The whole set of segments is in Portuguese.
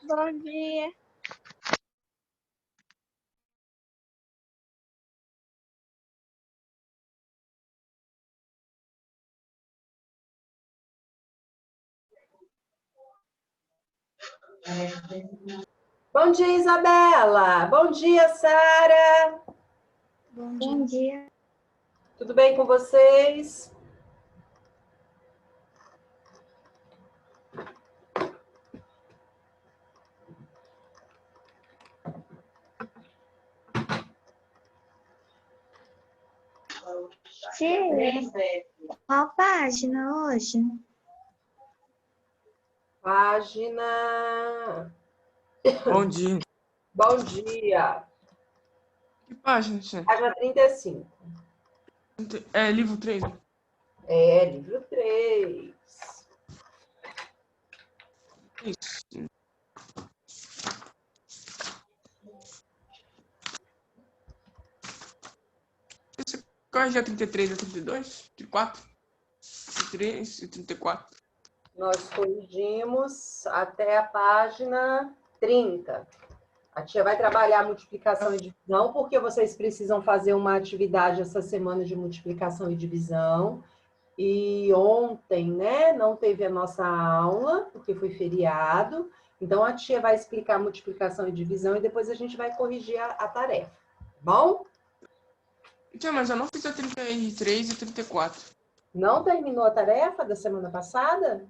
Bom dia. Bom dia, Isabela. Bom dia, Sara. Bom dia. Tudo bem com vocês? Tia, qual página hoje? Página. Bom dia. Bom dia. Que página, tia? Página 35. É livro 3. É, livro 3. Isso. Esse corrige a 33 a 32? 34? 33 e 34. Nós corrigimos até a página 30. A tia vai trabalhar a multiplicação e divisão, porque vocês precisam fazer uma atividade essa semana de multiplicação e divisão. E ontem, né, não teve a nossa aula, porque foi feriado. Então, a tia vai explicar multiplicação e divisão e depois a gente vai corrigir a tarefa. Bom? Tia, mas eu não fiz a 33 e 34. Não terminou a tarefa da semana passada?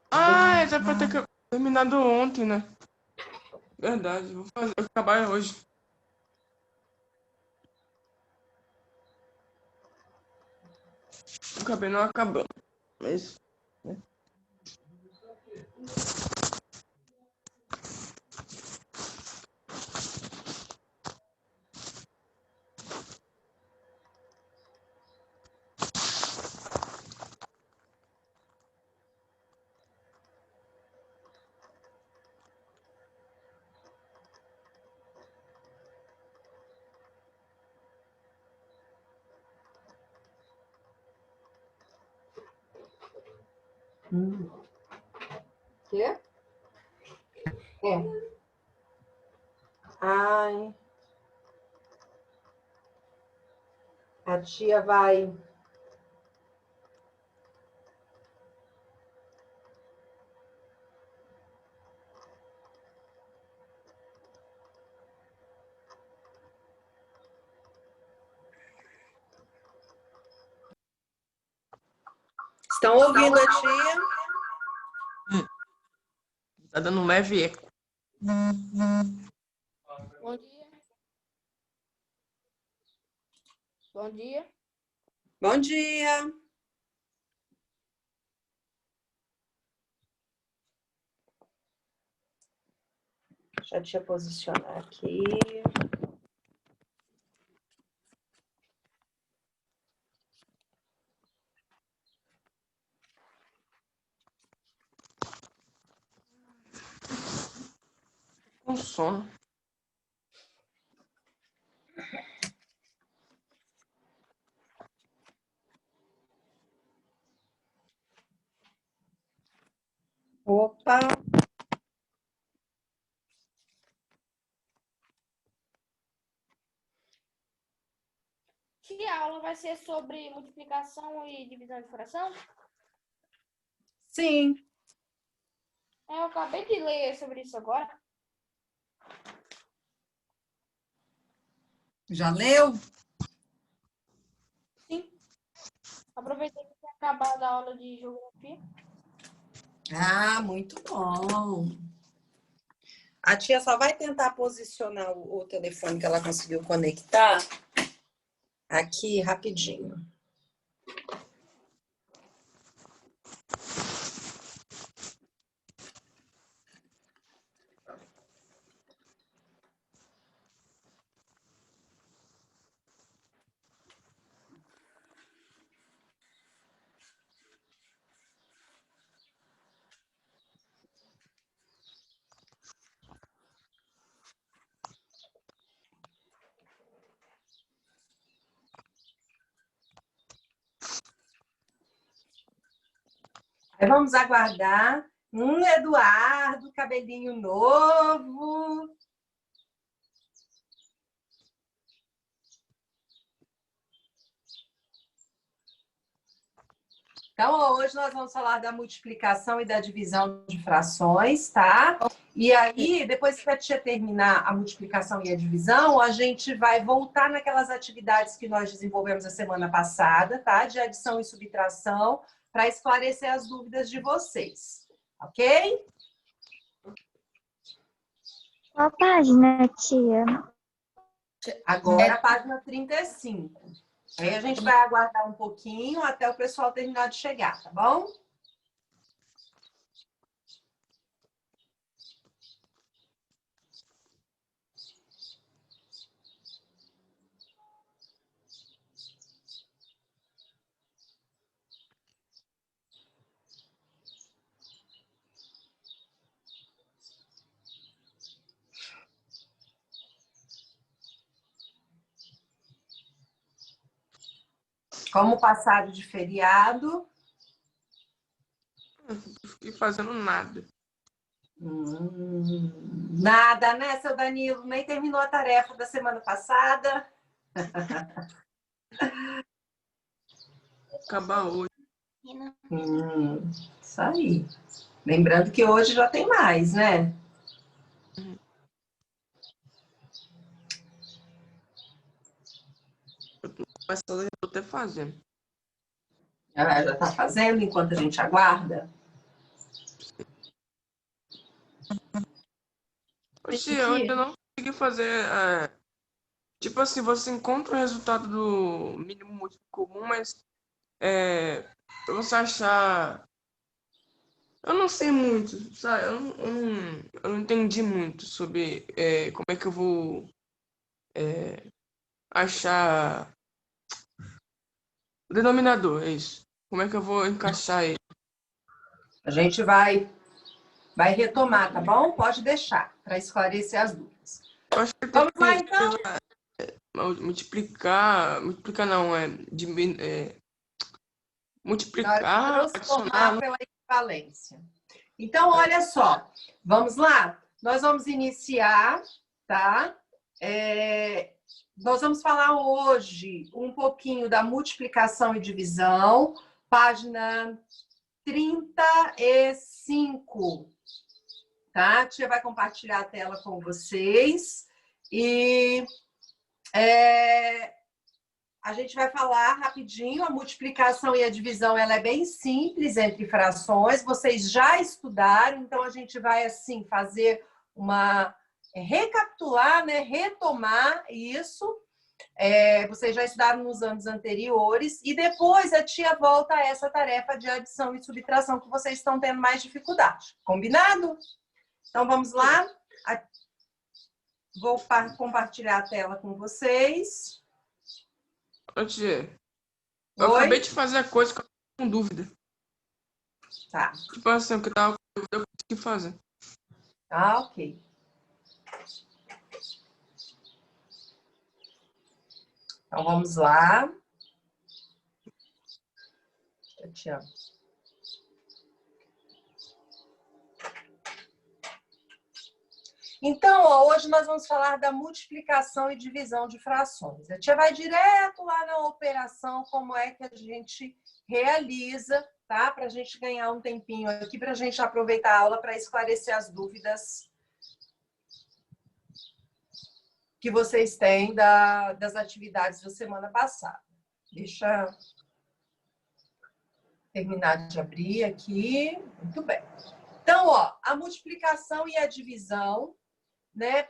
Ah, essa pra ter terminado ontem, né? Verdade, vou acabar hoje. Acabei não acabando. Mas. Né? Quê? É. Ai. A tia vai... Estão ouvindo a tia? Tá dando um leve eco. Bom dia. Bom dia. Bom dia. Deixa a tia posicionar aqui. Com sono. Opa! Que aula vai ser sobre multiplicação e divisão de fração? Sim. Eu acabei de ler sobre isso agora. Já leu? Sim. Aproveitei que tinha acabado a aula de geografia. Ah, muito bom. A tia só vai tentar posicionar o telefone que ela conseguiu conectar aqui rapidinho. Aí vamos aguardar Eduardo, cabelinho novo. Então, hoje nós vamos falar da multiplicação e da divisão de frações, tá? E aí, depois que a tia terminar a multiplicação e a divisão, a gente vai voltar naquelas atividades que nós desenvolvemos a semana passada, tá? De adição e subtração, para esclarecer as dúvidas de vocês, ok? Qual página, tia? Agora a página 35. Aí a gente vai aguardar um pouquinho até o pessoal terminar de chegar, tá bom? Como passado de feriado. Não fiquei fazendo nada. Nada, né, seu Danilo? Nem terminou a tarefa da semana passada. Acabar hoje. Isso aí. Lembrando que hoje já tem mais, né? Começando, eu já tô até fazendo. Já está fazendo enquanto a gente aguarda? Oxi, eu ainda não consegui fazer. Tipo assim, você encontra o resultado do mínimo múltiplo comum, mas pra você achar. Eu não sei muito, sabe? Eu não entendi muito sobre como é que eu vou achar o denominador, é isso. Como é que eu vou encaixar ele? A gente vai retomar, tá bom? Pode deixar, para esclarecer as dúvidas. Eu acho que Vamos lá, tem que então? multiplicar não, multiplicar, Transformar adicionar. pela equivalência. Então, olha só. Vamos lá? Nós vamos iniciar, tá? Nós vamos falar hoje um pouquinho da multiplicação e divisão, página 35. Tá? A tia vai compartilhar a tela com vocês. E a gente vai falar rapidinho. A multiplicação e a divisão ela é bem simples entre frações. Vocês já estudaram, então a gente vai assim fazer uma recapitular, né? Retomar isso. Vocês já estudaram nos anos anteriores e depois a tia volta a essa tarefa de adição e subtração que vocês estão tendo mais dificuldade. Combinado? Então vamos lá. Vou compartilhar a tela com vocês. Ô, tia, eu Oi? acabei de fazer a coisa que eu tava com dúvida. Tá. Tipo assim, o que eu tava com dúvida, eu consegui fazer. Ah, ok. Então vamos lá. Eu te amo. Então, hoje nós vamos falar da multiplicação e divisão de frações. A tia vai direto lá na operação, como é que a gente realiza, tá? Para a gente ganhar um tempinho aqui, para a gente aproveitar a aula para esclarecer as dúvidas que vocês têm das atividades da semana passada. Deixa eu terminar de abrir aqui. Muito bem. Então, ó, a multiplicação e a divisão, né,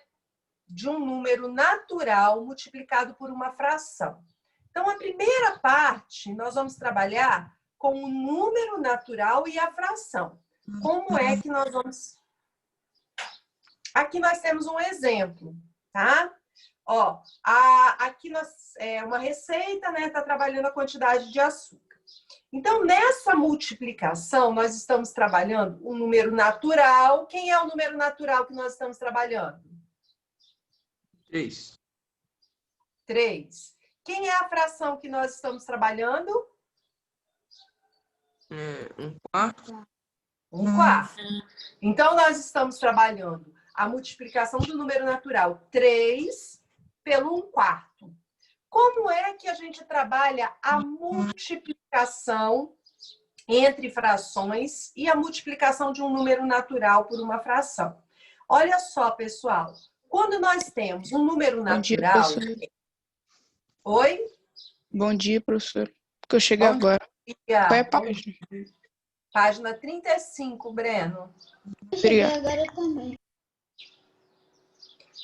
de um número natural multiplicado por uma fração. Então, a primeira parte, nós vamos trabalhar com o número natural e a fração. Como é que nós vamos... Aqui nós temos um exemplo, tá? Ó, aqui é uma receita, né? Está trabalhando a quantidade de açúcar. Então, nessa multiplicação, nós estamos trabalhando um número natural. Quem é o número natural que nós estamos trabalhando? 3. 3. Quem é a fração que nós estamos trabalhando? 1/4. 1 quarto. Então, nós estamos trabalhando a multiplicação do número natural 3 pelo 1 quarto. Como é que a gente trabalha a multiplicação entre frações e a multiplicação de um número natural por uma fração? Olha só, pessoal. Quando nós temos um número Bom dia, natural... professor. Oi? Bom dia, professor. Porque eu cheguei Bom agora. dia. Qual é a página? Página 35, Breno. Obrigado. agora também.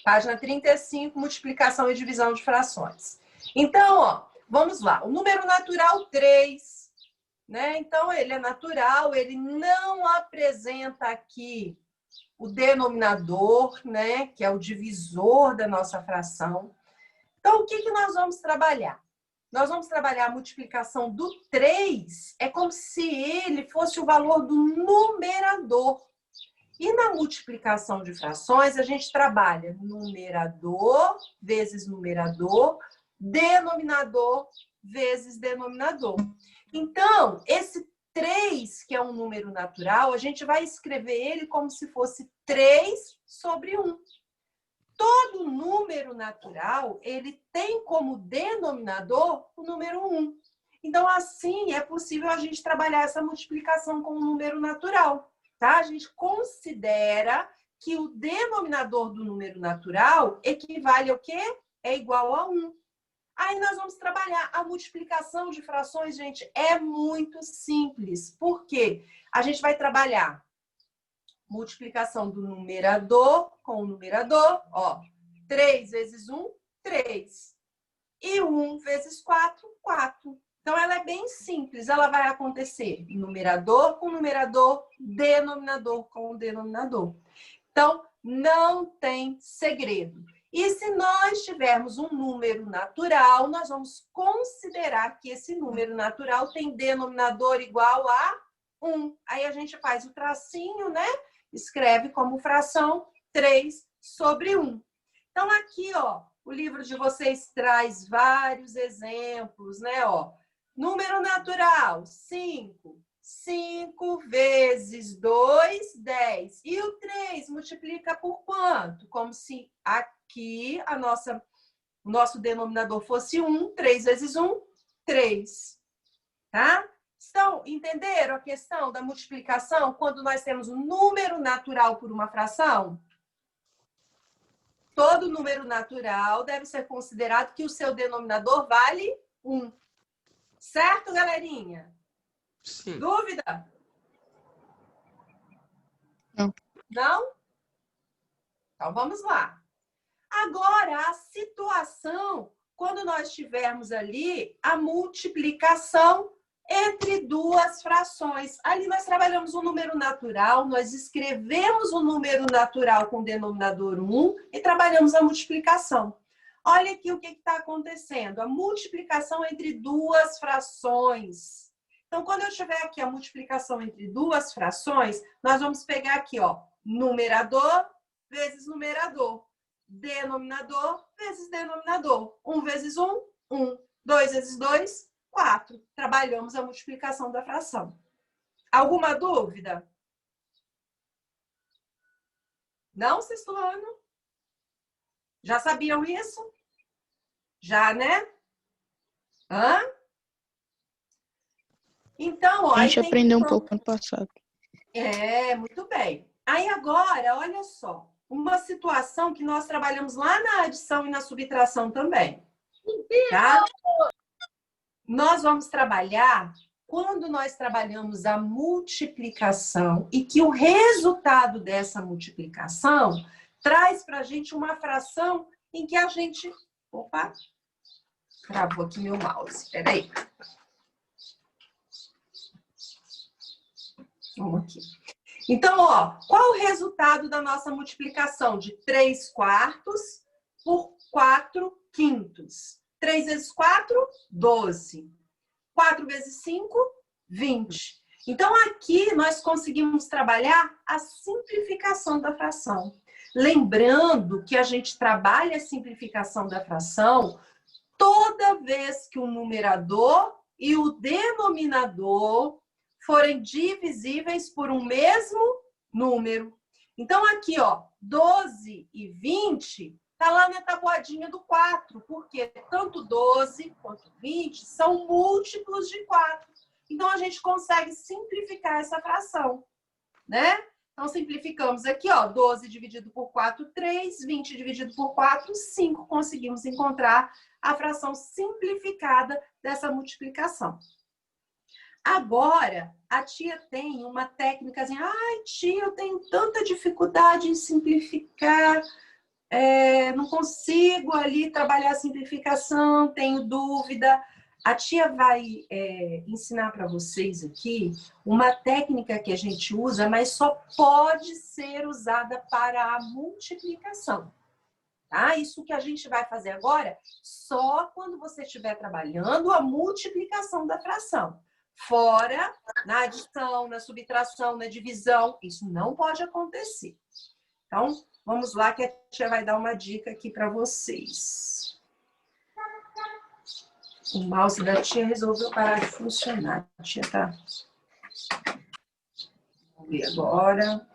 Página 35, multiplicação e divisão de frações. Então, ó, vamos lá. O número natural 3, né? Então, ele é natural, ele não apresenta aqui o denominador, né? Que é o divisor da nossa fração. Então, o que que nós vamos trabalhar? Nós vamos trabalhar a multiplicação do 3, é como se ele fosse o valor do numerador. E na multiplicação de frações, a gente trabalha numerador vezes numerador, denominador vezes denominador. Então, esse 3, que é um número natural, a gente vai escrever ele como se fosse 3 sobre 1. Todo número natural, ele tem como denominador o número 1. Então, assim, é possível a gente trabalhar essa multiplicação com um número natural. Tá? A gente considera que o denominador do número natural equivale ao quê? É igual a 1. Aí nós vamos trabalhar a multiplicação de frações, gente, é muito simples. Por quê? A gente vai trabalhar multiplicação do numerador com o numerador, ó. 3 vezes 1, 3. E 1 vezes 4, 4. Então, ela é bem simples. Ela vai acontecer numerador com numerador, denominador com denominador. Então, não tem segredo. E se nós tivermos um número natural, nós vamos considerar que esse número natural tem denominador igual a 1. Aí a gente faz o tracinho, né? Escreve como fração 3 sobre 1. Então, aqui, ó, o livro de vocês traz vários exemplos, né? Ó, número natural, 5. 5 vezes 2, 10. E o 3 multiplica por quanto? Como se aqui o nosso denominador fosse 1. 3 vezes 1, 3. Tá? Então, entenderam a questão da multiplicação quando nós temos um número natural por uma fração? Todo número natural deve ser considerado que o seu denominador vale 1. Certo, galerinha? Sim. Dúvida? Não. Não? Então, vamos lá. Agora, a situação, quando nós tivermos ali a multiplicação entre duas frações. Ali nós trabalhamos um número natural, nós escrevemos o número natural com denominador 1 e trabalhamos a multiplicação. Olha aqui o que está acontecendo. A multiplicação entre duas frações. Então, quando eu tiver aqui a multiplicação entre duas frações, nós vamos pegar aqui, ó, numerador vezes numerador. Denominador vezes denominador. 1 vezes 1, 1. 2 vezes 2, 4. Trabalhamos a multiplicação da fração. Alguma dúvida? Não, sexto ano? Já sabiam isso? Já, né? Hã? Então, ó... A gente aprendeu um pouco ano passado. É, muito bem. Aí agora, olha só. Uma situação que nós trabalhamos lá na adição e na subtração também. Tá? Nós vamos trabalhar quando nós trabalhamos a multiplicação e que o resultado dessa multiplicação traz para a gente uma fração em que a gente... Opa! Travou aqui meu mouse. Espera aí. Vamos aqui. Então, ó, qual o resultado da nossa multiplicação de 3 quartos por 4 quintos? 3 vezes 4, 12. 4 vezes 5, 20. Então, aqui nós conseguimos trabalhar a simplificação da fração. Lembrando que a gente trabalha a simplificação da fração toda vez que o numerador e o denominador forem divisíveis por um mesmo número. Então, aqui, ó, 12 e 20 está lá na tabuadinha do 4, porque tanto 12 quanto 20 são múltiplos de 4. Então, a gente consegue simplificar essa fração, né? Então, simplificamos aqui, ó, 12 dividido por 4, 3, 20 dividido por 4, 5. Conseguimos encontrar a fração simplificada dessa multiplicação. Agora, a tia tem uma técnica assim, ai, tia, eu tenho tanta dificuldade em simplificar, não consigo ali trabalhar a simplificação, tenho dúvida. A tia vai ensinar para vocês aqui uma técnica que a gente usa, mas só pode ser usada para a multiplicação. Tá? Isso que a gente vai fazer agora, só quando você estiver trabalhando a multiplicação da fração. Fora, na adição, na subtração, na divisão, isso não pode acontecer. Então, vamos lá que a tia vai dar uma dica aqui para vocês. O mouse da tia resolveu parar de funcionar. A tia tá... Vamos ver agora.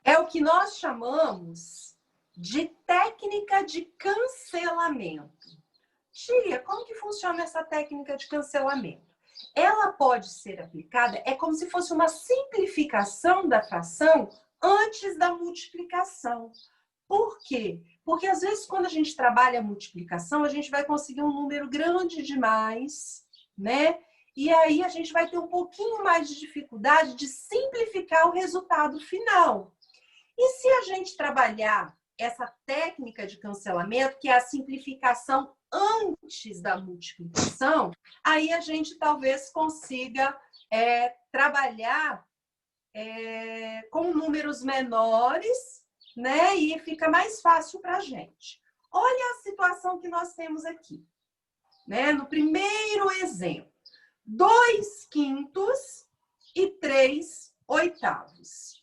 É o que nós chamamos de técnica de cancelamento. Tia, como que funciona essa técnica de cancelamento? Ela pode ser aplicada, é como se fosse uma simplificação da fração antes da multiplicação. Por quê? Porque às vezes quando a gente trabalha a multiplicação, a gente vai conseguir um número grande demais, né? E aí a gente vai ter um pouquinho mais de dificuldade de simplificar o resultado final. E se a gente trabalhar essa técnica de cancelamento, que é a simplificação antes da multiplicação, aí a gente talvez consiga trabalhar com números menores, né? E fica mais fácil para a gente. Olha a situação que nós temos aqui, né? No primeiro exemplo. 2/5 e 3/8.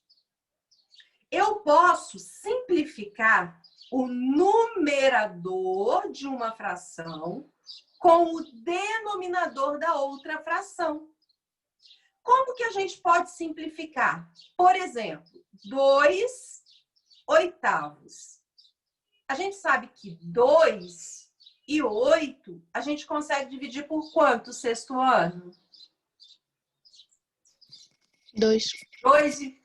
Eu posso simplificar o numerador de uma fração com o denominador da outra fração. Como que a gente pode simplificar? Por exemplo, 2/8. A gente sabe que 2 e 8, a gente consegue dividir por quanto, sexto ano? 2. 2 e...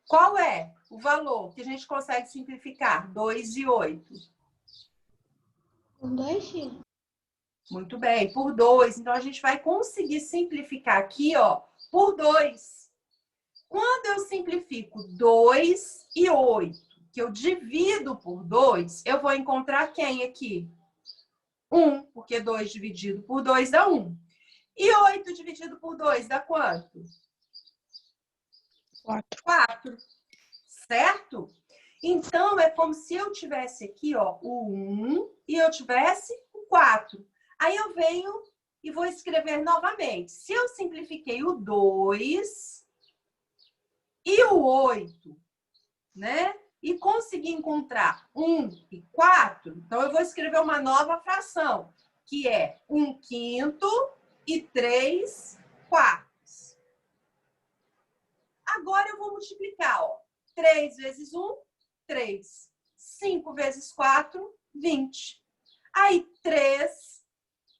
Qual é o valor que a gente consegue simplificar? 2 e 8. Por 2, tia? Muito bem, por 2. Então, a gente vai conseguir simplificar aqui, ó, por 2. Quando eu simplifico 2 e 8, que eu divido por 2, eu vou encontrar quem aqui? 1, porque 2 dividido por 2 dá 1. E 8 dividido por 2 dá quanto? 4. 4. Certo? Então, é como se eu tivesse aqui, ó, o 1 e eu tivesse o 4. Aí eu venho e vou escrever novamente. Se eu simplifiquei o 2 e o 8, né? E consegui encontrar 1 e 4, então eu vou escrever uma nova fração, que é 1/5 e 3/4. Agora eu vou multiplicar, ó. 3 vezes 1, 3. 5 vezes 4, 20. Aí 3,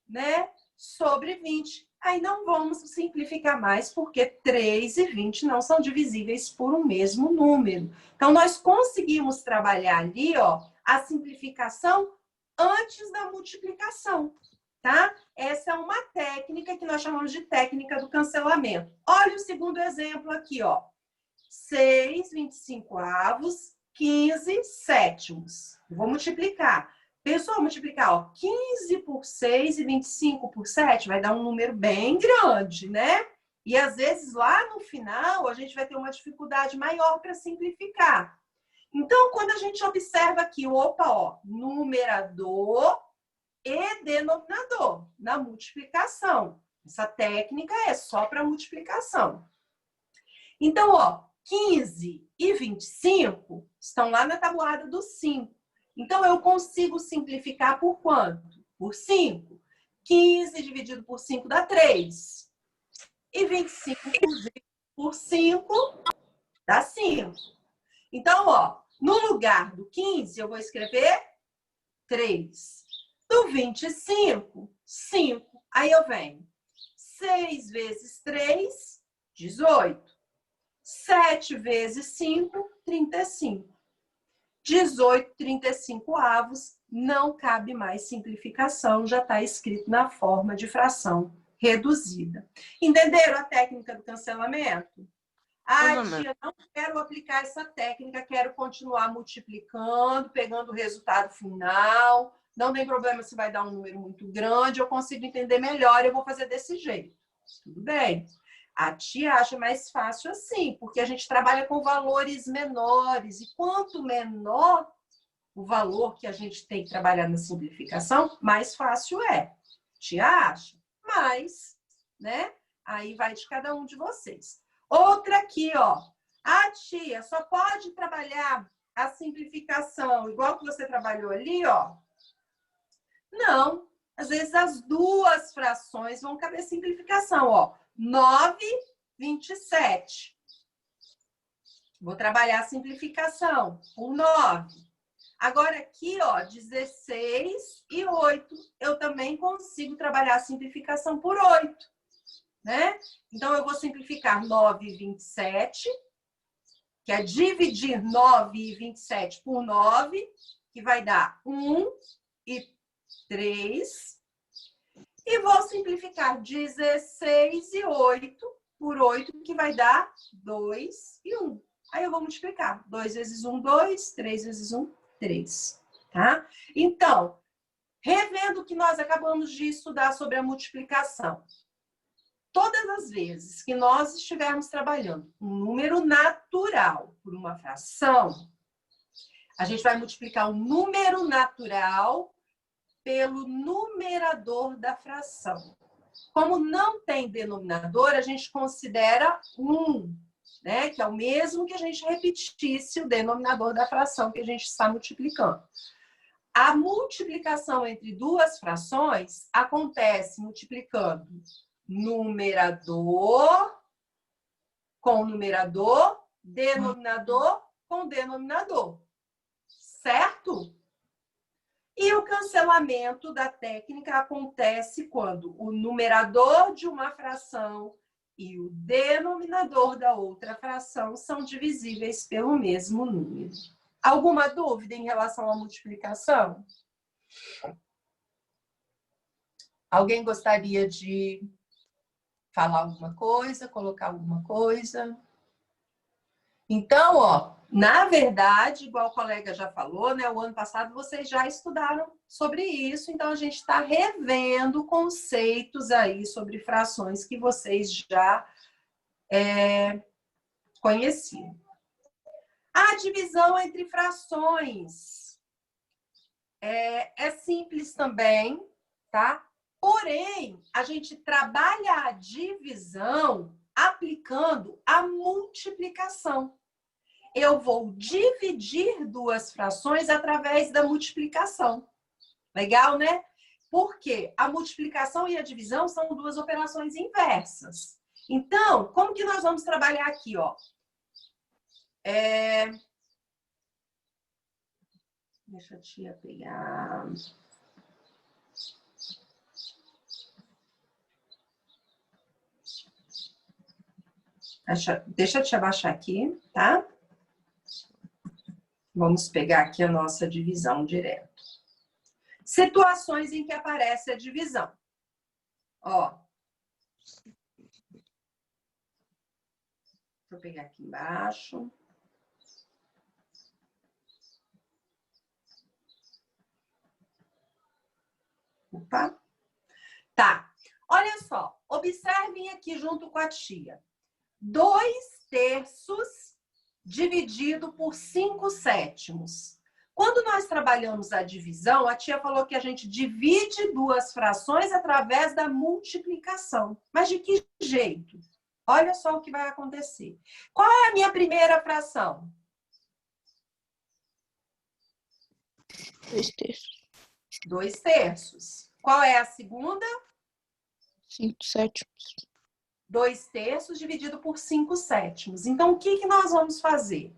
né, sobre 20. Aí não vamos simplificar mais, porque 3 e 20 não são divisíveis por um mesmo número. Então, nós conseguimos trabalhar ali, ó, a simplificação antes da multiplicação, tá? Essa é uma técnica que nós chamamos de técnica do cancelamento. Olha o segundo exemplo aqui, ó. 6/25, 15 sétimos. Vou multiplicar. Pessoal, multiplicar, ó, 15 por 6 e 25 por 7 vai dar um número bem grande, né? E às vezes lá no final a gente vai ter uma dificuldade maior para simplificar. Então, quando a gente observa aqui, opa, ó, numerador e denominador na multiplicação. Essa técnica é só para multiplicação. Então, ó, 15 e 25 estão lá na tabuada do 5. Então, eu consigo simplificar por quanto? Por 5. 15 dividido por 5 dá 3. E 25 por 5 dá 5. Então, ó, no lugar do 15, eu vou escrever 3. Do 25, 5. Aí eu venho. 6 vezes 3, 18. 7 vezes 5, 35. 18, 35 avos, não cabe mais simplificação, já está escrito na forma de fração reduzida. Entenderam a técnica do cancelamento? Ah, tia, não quero aplicar essa técnica, quero continuar multiplicando, pegando o resultado final. Não tem problema se vai dar um número muito grande, eu consigo entender melhor, eu vou fazer desse jeito. Tudo bem. A tia acha mais fácil assim, porque a gente trabalha com valores menores. E quanto menor o valor que a gente tem que trabalhar na simplificação, mais fácil é. Tia acha? Mas, né? Aí vai de cada um de vocês. Outra aqui, ó. A tia só pode trabalhar a simplificação igual que você trabalhou ali, ó. Não. Às vezes as duas frações vão caber simplificação, ó. 9, 27. Vou trabalhar a simplificação por 9. Agora aqui, ó, 16 e 8. Eu também consigo trabalhar a simplificação por 8, né? Então, eu vou simplificar 9 e 27, que é dividir 9 e 27 por 9, que vai dar 1 e 3. E vou simplificar 16 e 8 por 8, que vai dar 2 e 1. Aí eu vou multiplicar. 2 vezes 1, 2. 3 vezes 1, 3. Tá? Então, revendo o que nós acabamos de estudar sobre a multiplicação. Todas as vezes que nós estivermos trabalhando um número natural por uma fração, a gente vai multiplicar um número natural pelo numerador da fração. Como não tem denominador, a gente considera 1, né? Que é o mesmo que a gente repetisse o denominador da fração que a gente está multiplicando. A multiplicação entre duas frações acontece multiplicando numerador com numerador, denominador com denominador. Certo? E o cancelamento da técnica acontece quando o numerador de uma fração e o denominador da outra fração são divisíveis pelo mesmo número. Alguma dúvida em relação à multiplicação? Alguém gostaria de falar alguma coisa, colocar alguma coisa? Então, ó, na verdade, igual o colega já falou, né? O ano passado vocês já estudaram sobre isso, então a gente está revendo conceitos aí sobre frações que vocês já conheciam. A divisão entre frações é simples também, tá? Porém, a gente trabalha a divisão aplicando a multiplicação. Eu vou dividir duas frações através da multiplicação. Legal, né? Porque a multiplicação e a divisão são duas operações inversas. Então, como que nós vamos trabalhar aqui, ó? Deixa a tia pegar. Deixa eu te abaixar aqui, tá? Vamos pegar aqui a nossa divisão direto. Situações em que aparece a divisão. Ó. Vou pegar aqui embaixo. Opa. Tá. Olha só. Observem aqui junto com a tia. 2 terços dividido por 5 sétimos. Quando nós trabalhamos a divisão, a tia falou que a gente divide duas frações através da multiplicação. Mas de que jeito? Olha só o que vai acontecer. Qual é a minha primeira fração? 2/3. 2/3. Qual é a segunda? 5/7. 2/3 dividido por 5/7. Então, o que nós vamos fazer?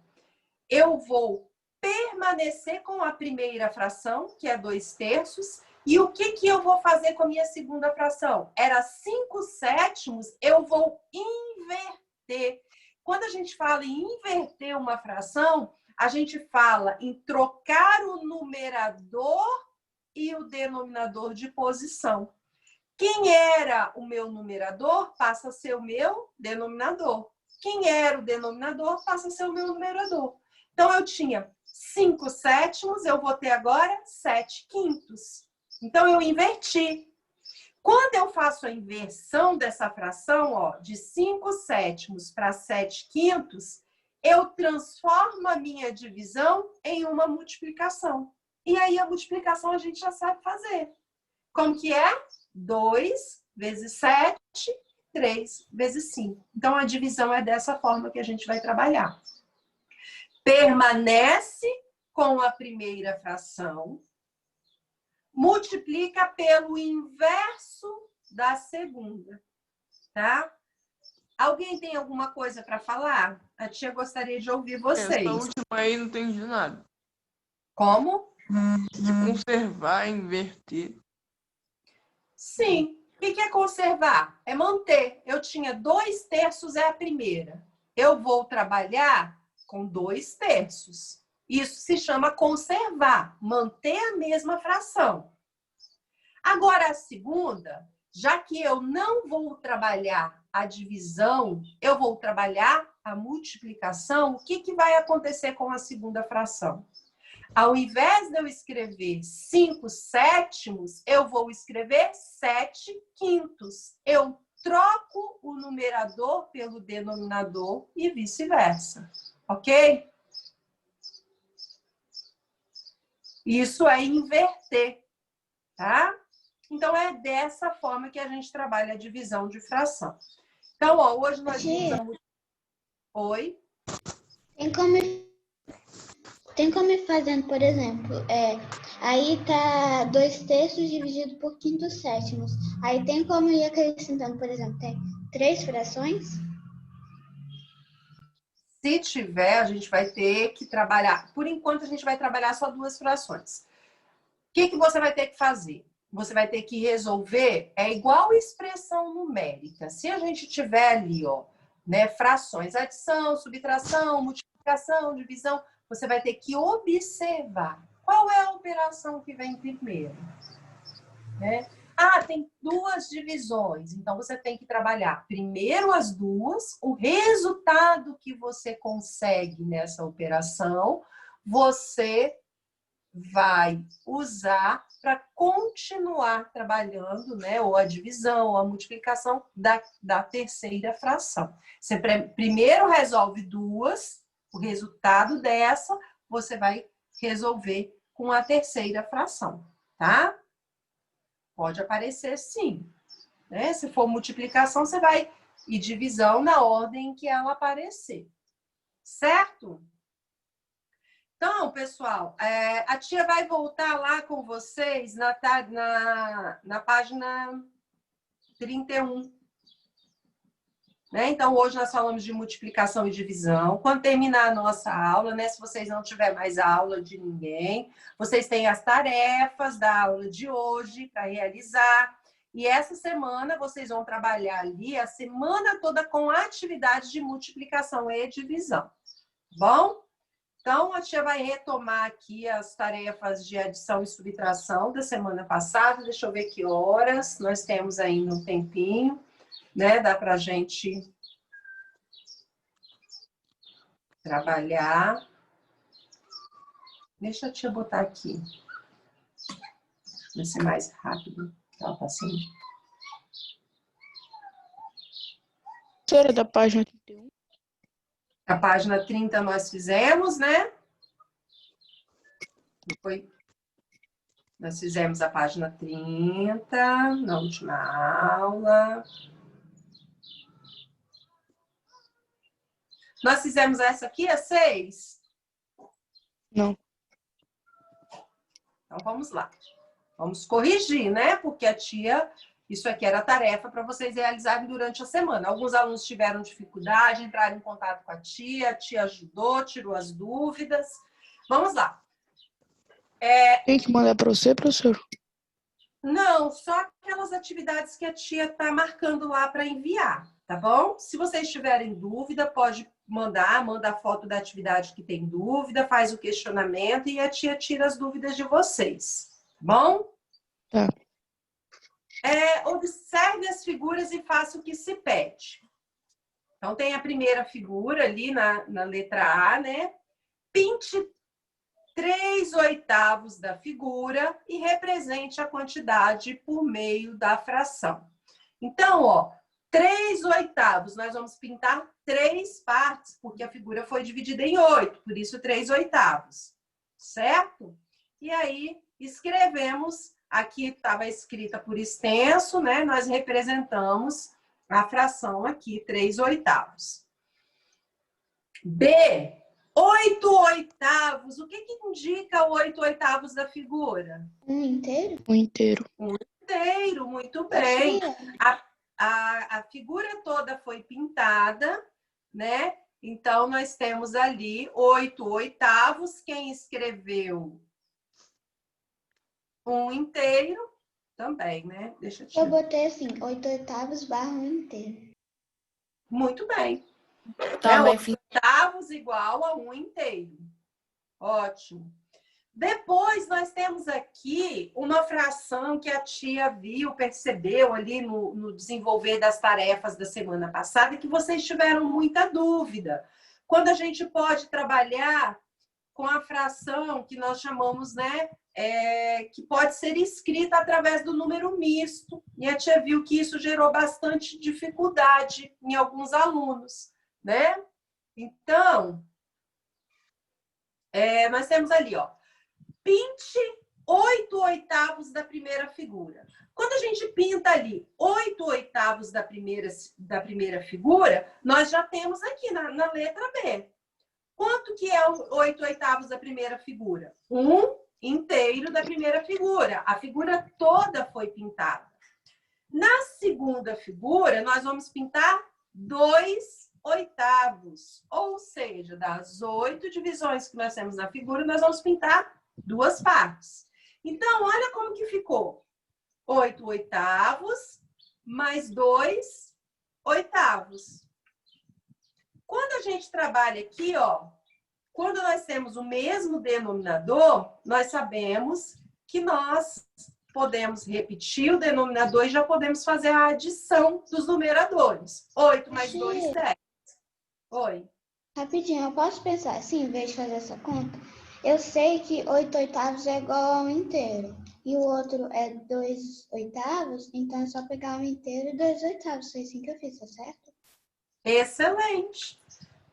Eu vou permanecer com a primeira fração, que é 2/3, e o que eu vou fazer com a minha segunda fração? Era 5/7, eu vou inverter. Quando a gente fala em inverter uma fração, a gente fala em trocar o numerador e o denominador de posição. Quem era o meu numerador passa a ser o meu denominador. Quem era o denominador passa a ser o meu numerador. Então, eu tinha 5/7, eu vou ter agora 7/5. Então, eu inverti. Quando eu faço a inversão dessa fração, ó, de 5/7 para 7/5, eu transformo a minha divisão em uma multiplicação. E aí, a multiplicação a gente já sabe fazer. Como que é? 2 vezes 7, 3 vezes 5. Então, a divisão é dessa forma que a gente vai trabalhar. Permanece com a primeira fração, multiplica pelo inverso da segunda, tá? Alguém tem alguma coisa para falar? A tia gostaria de ouvir vocês. Essa última aí não entendi nada. Como? De conservar, inverter. Sim. O que é conservar? É manter. Eu tinha 2/3 é a primeira. Eu vou trabalhar com 2/3. Isso se chama conservar, manter a mesma fração. Agora, a segunda, já que eu não vou trabalhar a divisão, eu vou trabalhar a multiplicação, o que vai acontecer com a segunda fração? Ao invés de eu escrever 5/7, eu vou escrever 7/5. Eu troco o numerador pelo denominador e vice-versa. Ok? Isso é inverter, tá? Então, é dessa forma que a gente trabalha a divisão de fração. Então, ó, hoje nós usamos... Oi? Tem como ir fazendo, por exemplo, aí tá 2/3 dividido por 5/7. Aí tem como ir acrescentando, por exemplo, tem 3 frações? Se tiver, a gente vai ter que trabalhar. Por enquanto, a gente vai trabalhar só 2 frações. O que você vai ter que fazer? Você vai ter que resolver, é igual expressão numérica. Se a gente tiver ali, ó, né, frações, adição, subtração, multiplicação, divisão, você vai ter que observar qual é a operação que vem primeiro, né? Ah, tem 2 divisões, então você tem que trabalhar primeiro as duas, o resultado que você consegue nessa operação, você vai usar para continuar trabalhando, né, ou a divisão, ou a multiplicação da terceira fração. Você primeiro resolve 2, o resultado dessa você vai resolver com a terceira fração, tá? Pode aparecer sim, né? Se for multiplicação, você vai e divisão na ordem que ela aparecer, certo? Então, pessoal, a tia vai voltar lá com vocês na página 31. Né? Então, hoje nós falamos de multiplicação e divisão. Quando terminar a nossa aula, né? Se vocês não tiverem mais aula de ninguém, vocês têm as tarefas da aula de hoje para realizar. E essa semana vocês vão trabalhar ali a semana toda com atividades de multiplicação e divisão. Bom? Então, a tia vai retomar aqui as tarefas de adição e subtração da semana passada. Deixa eu ver que horas. Nós temos ainda um tempinho, né? Dá para a gente trabalhar. Deixa a tia botar aqui. Vai ser mais rápido. Ela tá assim. Professora da página 31. A página 30 nós fizemos, né? Foi. Nós fizemos a página 30 na última aula. Nós fizemos essa aqui, a 6? Não. Então, vamos lá. Vamos corrigir, né? Porque a tia... Isso aqui era tarefa para vocês realizarem durante a semana. Alguns alunos tiveram dificuldade, entraram em contato com a tia ajudou, tirou as dúvidas. Vamos lá. Tem que mandar para você, professor? Não, só aquelas atividades que a tia está marcando lá para enviar, tá bom? Se vocês tiverem dúvida, pode manda a foto da atividade que tem dúvida, faz o questionamento e a tia tira as dúvidas de vocês, tá bom? Tá. Observe as figuras e faça o que se pede. Então, tem a primeira figura ali na letra A, né? Pinte 3/8 da figura e represente a quantidade por meio da fração. Então, ó, 3/8, nós vamos pintar 3 partes, porque a figura foi dividida em 8, por isso 3/8, certo? E aí, escrevemos, aqui estava escrita por extenso, né? Nós representamos a fração aqui, 3/8. B, 8/8. O que indica o 8/8 da figura? Um inteiro? Um inteiro. Um inteiro, muito bem. A figura toda foi pintada, né? Então, nós temos ali 8/8. Quem escreveu um inteiro também, né? Deixa eu Eu tirar. botei assim, 8/8 barra um inteiro. Muito bem. Também 8/8 igual a um inteiro. Ótimo. Depois, nós temos aqui uma fração que a tia viu, percebeu ali no desenvolver das tarefas da semana passada, que vocês tiveram muita dúvida. Quando a gente pode trabalhar com a fração que nós chamamos, né, que pode ser escrita através do número misto. E a tia viu que isso gerou bastante dificuldade em alguns alunos, né? Então, nós temos ali, ó, pinte 8/8 da primeira figura. Quando a gente pinta ali 8/8 da primeira figura, nós já temos aqui na letra B. Quanto que é o 8/8 da primeira figura? Um inteiro da primeira figura. A figura toda foi pintada. Na segunda figura, nós vamos pintar 2/8. Ou seja, das 8 divisões que nós temos na figura, nós vamos pintar 2 partes. Então, olha como que ficou. 8/8 mais 2/8. Quando a gente trabalha aqui, ó, quando nós temos o mesmo denominador, nós sabemos que nós podemos repetir o denominador e já podemos fazer a adição dos numeradores. 8 mais 2, 10. Oi. Rapidinho, eu posso pensar assim, em vez de fazer essa conta? Eu sei que 8/8 é igual a um inteiro. E o outro é 2/8, então é só pegar um inteiro e 2/8. Foi assim que eu fiz, tá certo? Excelente.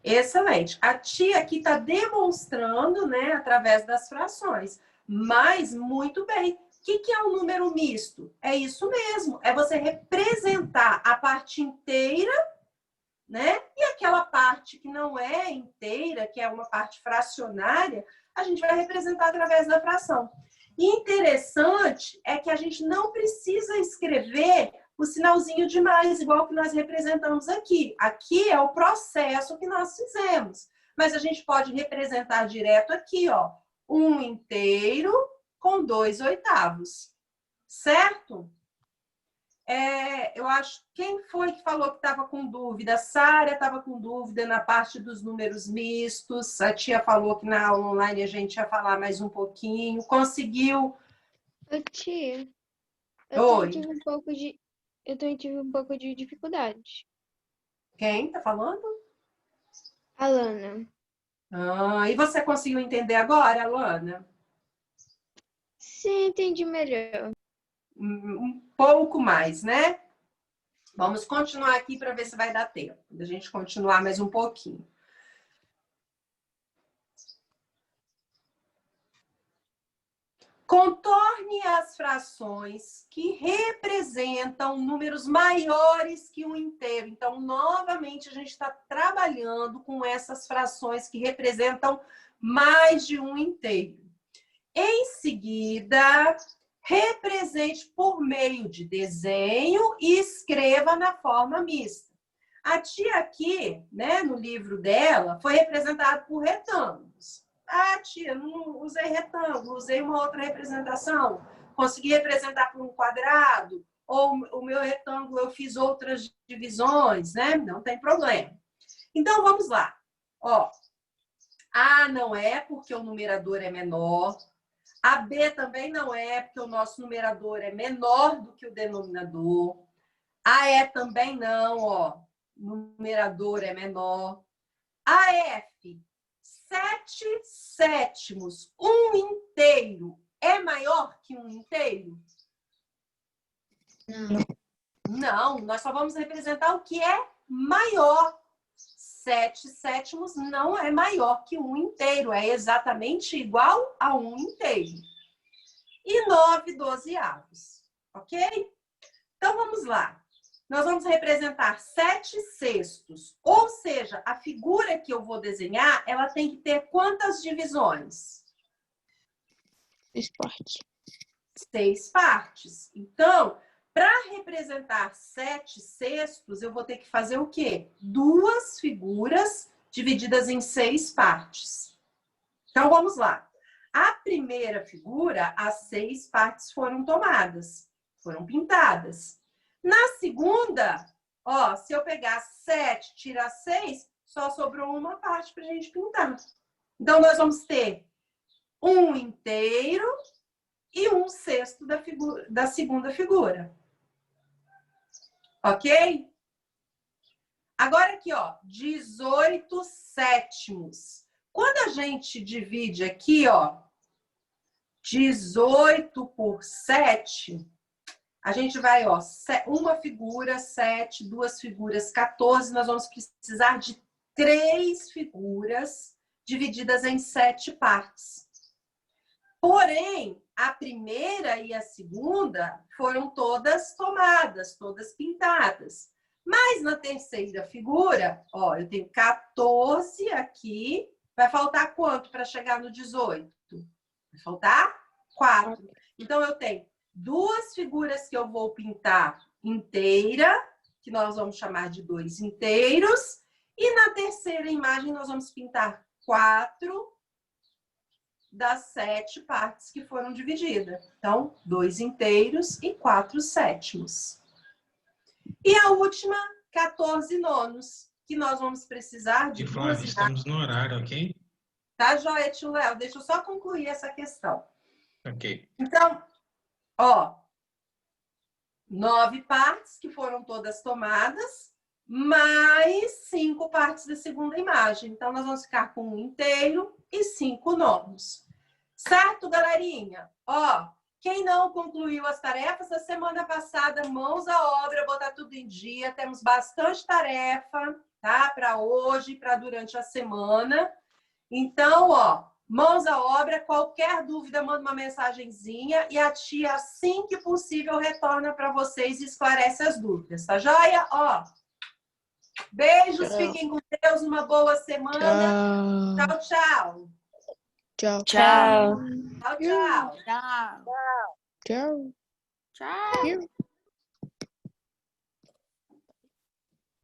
Excelente. A tia aqui está demonstrando, né, através das frações. Mas, muito bem. O que é um número misto? É isso mesmo. É você representar a parte inteira, né? E aquela parte que não é inteira, que é uma parte fracionária, a gente vai representar através da fração. E interessante é que a gente não precisa escrever o sinalzinho de mais, igual que nós representamos aqui. Aqui é o processo que nós fizemos. Mas a gente pode representar direto aqui, ó, um inteiro com 2/8. Certo? Eu acho, quem foi que falou que estava com dúvida? A Sara estava com dúvida na parte dos números mistos. A tia falou que na aula online a gente ia falar mais um pouquinho. Conseguiu? Ô, tia, Oi. eu também tive um pouco de dificuldade. Quem tá falando? Alana. E você conseguiu entender agora, Alana? Sim, entendi melhor. Um pouco mais, né? Vamos continuar aqui para ver se vai dar tempo. A gente continuar mais um pouquinho. Contorne as frações que representam números maiores que um inteiro. Então, novamente, a gente está trabalhando com essas frações que representam mais de um inteiro. Em seguida, represente por meio de desenho e escreva na forma mista. A tia aqui, né, no livro dela, foi representada por retângulos. Ah, tia, não usei retângulo, usei uma outra representação. Consegui representar por um quadrado, ou o meu retângulo eu fiz outras divisões, né? Não tem problema. Então, vamos lá. Ó, A não é porque o numerador é menor. A B também não é porque o nosso numerador é menor do que o denominador. A E também não, ó. O numerador é menor. A F, 7/7, um inteiro, é maior que um inteiro? Não. Não, nós só vamos representar o que é maior. 7/7 não é maior que um inteiro, é exatamente igual a um inteiro. E 9/12, ok? Então, vamos lá. Nós vamos representar 7/6, ou seja, a figura que eu vou desenhar, ela tem que ter quantas divisões? 6 partes. 6 partes. Então, para representar 7/6, eu vou ter que fazer o quê? 2 figuras divididas em 6 partes. Então, vamos lá. A primeira figura, as 6 partes foram tomadas, foram pintadas. Na segunda, ó, se eu pegar 7, tirar 6, só sobrou uma parte para a gente pintar. Então, nós vamos ter um inteiro e 1/6 da segunda figura. Ok? Agora aqui, ó, 18/7. Quando a gente divide aqui, ó, 18 por 7, a gente vai, ó, uma figura, 7, 2 figuras, 14. Nós vamos precisar de 3 figuras divididas em 7 partes. Porém, a primeira e a segunda foram todas tomadas, todas pintadas. Mas na terceira figura, ó, eu tenho 14 aqui. Vai faltar quanto para chegar no 18? Vai faltar 4. Então, eu tenho 2 figuras que eu vou pintar inteira, que nós vamos chamar de 2 inteiros. E na terceira imagem, nós vamos pintar 4 das 7 partes que foram divididas. Então, 2 inteiros e 4/7. E a última, 14/9, que nós vamos precisar de Flávia, estamos no horário, ok? Tá, joia, tio Léo? Deixa eu só concluir essa questão. Ok. Então, ó, 9 partes que foram todas tomadas, mais 5 partes da segunda imagem. Então, nós vamos ficar com 1 inteiro e 5 nonos. Certo, galerinha? Ó, quem não concluiu as tarefas da semana passada, mãos à obra, botar tudo em dia. Temos bastante tarefa, tá? Para hoje, para durante a semana. Então, ó, mãos à obra. Qualquer dúvida, manda uma mensagenzinha e a tia, assim que possível, retorna para vocês e esclarece as dúvidas, tá joia? Ó, beijos, fiquem com Deus, uma boa semana. Tchau, tchau. Tchau. Tchau. Tchau, tchau. Tchau. Tchau.